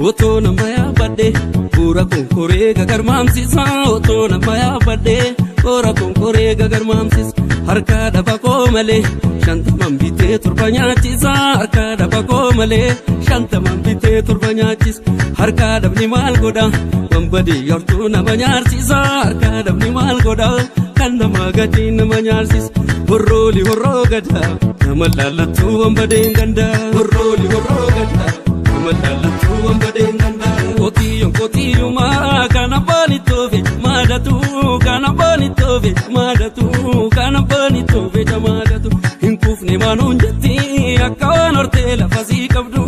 Otona maya bade pura konkore gagarmamsis otona maya bade pura konkore gagarmamsis harka dabako male shantamam bite turbanyachis harka dabako male shantamam bite turbanyachis harka dabni mal goda wambadi yortuna banyarsis harka dabni mal goda kanda magatin banyarsis horroli horrogada namallalatu wambade ganda horroli horrogada namallalatu wambade ganda kotiyo ma kana bani tove madatu kana bani tove madatu kana bani tove madatu hinkufne manunjati akawan ortela fasi kabdu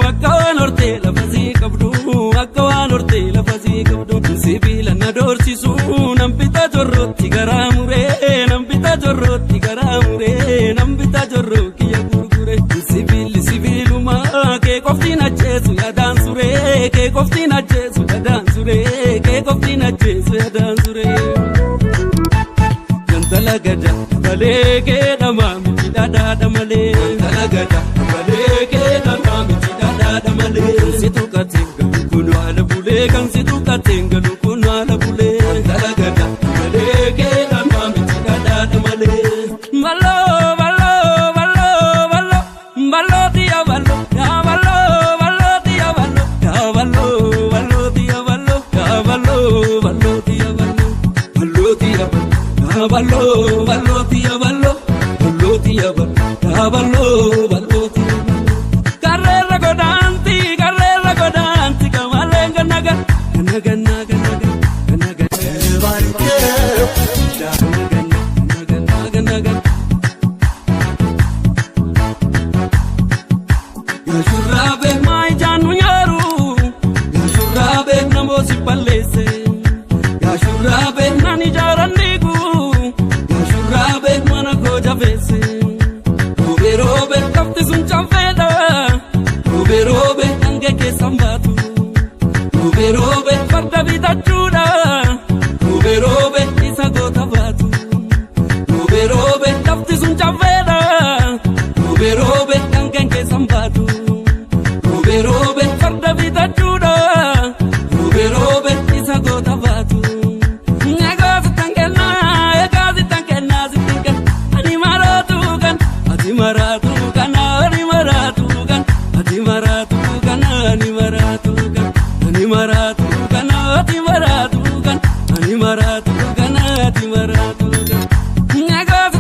akawan ortela fasi kabdu akawan ortela fasi kabdu sibila nadorsisu nampita jorroti garamure nampita jorroti garamure nampita jorroki ya gurgure sibiluma ke koftina jesu ya dansure ke koftina jesu ya dansure ke koftina jesu ya dansure jantala gada bale ke damami dada damale jantala gada bale ke damami dada damale situ katinga kuno ala bule kan situ katinga kuno ala bule jantala gada bale ke damami dada damale malo malo malo malo malo dia malo ya malo malo dia malo ya malo malo dia malo ya malo malo dia malo malo dia malo ya malo malo dia malo malo dia malo ya malo malo dia carrera godanti kamalenga naga naga naga naga naga ya shurabe mai janu nyaru ya shurabe namosi palese ya shurabe nani jarandigu ya shurabe mana koja vese robe kafte sun chaveda robe ange ke sambatu robe farda vida chuda robe isago tabatu robe kafte sun chaveda robe ange ke sambatu robe farda vida chuda robe isago tabatu nagazi tangena zitinga animaratu kan animaratu kan animaratu kan animaratu kan animaratu kan animaratu kan animaratu kan animaratu kan animaratu kan nagazi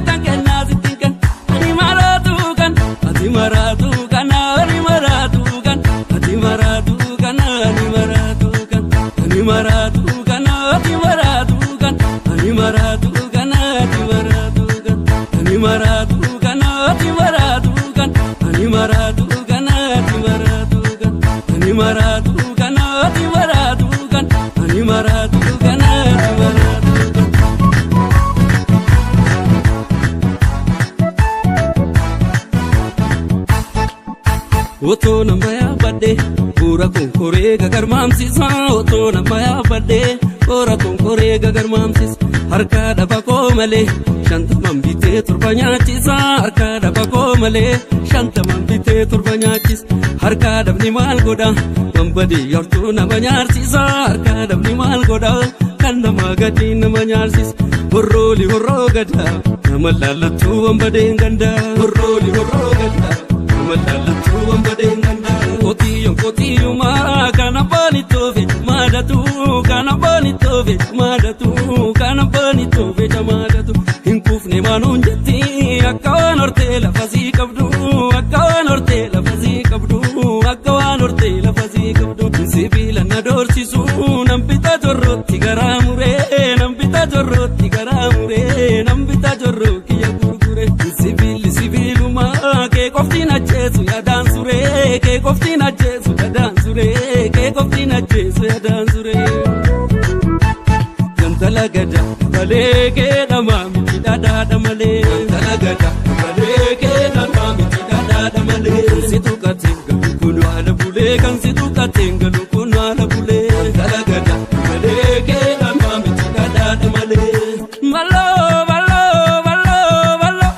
tangena zitinga animaratu kan animaratu kan animaratu kan animaratu kan animaratu kan animaratu kan animaratu kan animaratu kan animaratu kan animaratu kan animaratu kan animaratu kan animaratu kan animaratu kan animaratu kan animaratu kan animaratu otona maya bade pura konkore gagarmamsis otona maya bade pura konkore gagarmamsis harka dabako male shantamam bite turbanyachis harka dabako male shantamam bite turbanyachis harka dabni mal goda wambadi yortuna banyarsis harka dabni mal goda kanda magatin banyarsis horroli horrogada namallalatu wambade ganda horroli horrogada namallalatu wambade ganda kotiyo ma kana bani tove madatu kana bani tove madatu kana bani tove madatu hinkufne manunjati akawan ortela fasi kabdu akawan ortela fasi kabdu akawan ortela fasi kabdu sibila nadorsisu nampita jorroti garamure nampita jorroti garamure nampita jorroki ya gurgure sibiluma ke koftina jesu ya dansure ke koftina jesu ya dansure ke koftina jesu ya dansure jantala gada bale ke damami dada damale jantala gada bale ke damami dada damale situ katinga kuno ala bule kan situ katinga kuno ala bule jantala gada bale ke damami dada damale malo malo malo malo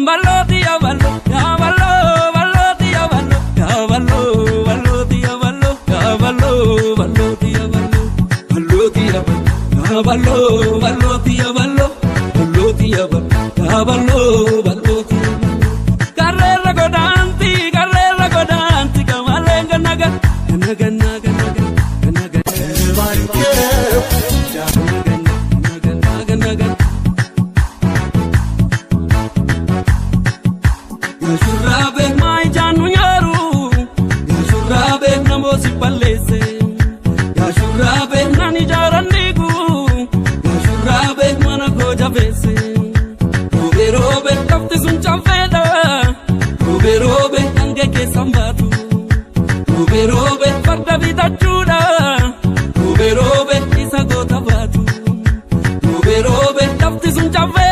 malo dia malo ya malo malo dia malo ya malo malo ballo tia ballo, ballo tia ballo, ballo ballo tia ballo, ballo tia ballo, ballo ballo tia ballo. Carrera godanti, kamalenga naga, naga naga naga, naga. Shurabe mai janu yaru, shurabe namo si palese, shurabe nani jarandigu, shurabe mana ko javese, robe kafte sun chaveda, robe ange ke sambatu, robe farda vida chuda, robe isa gota batu, robe kafte sun chaveda.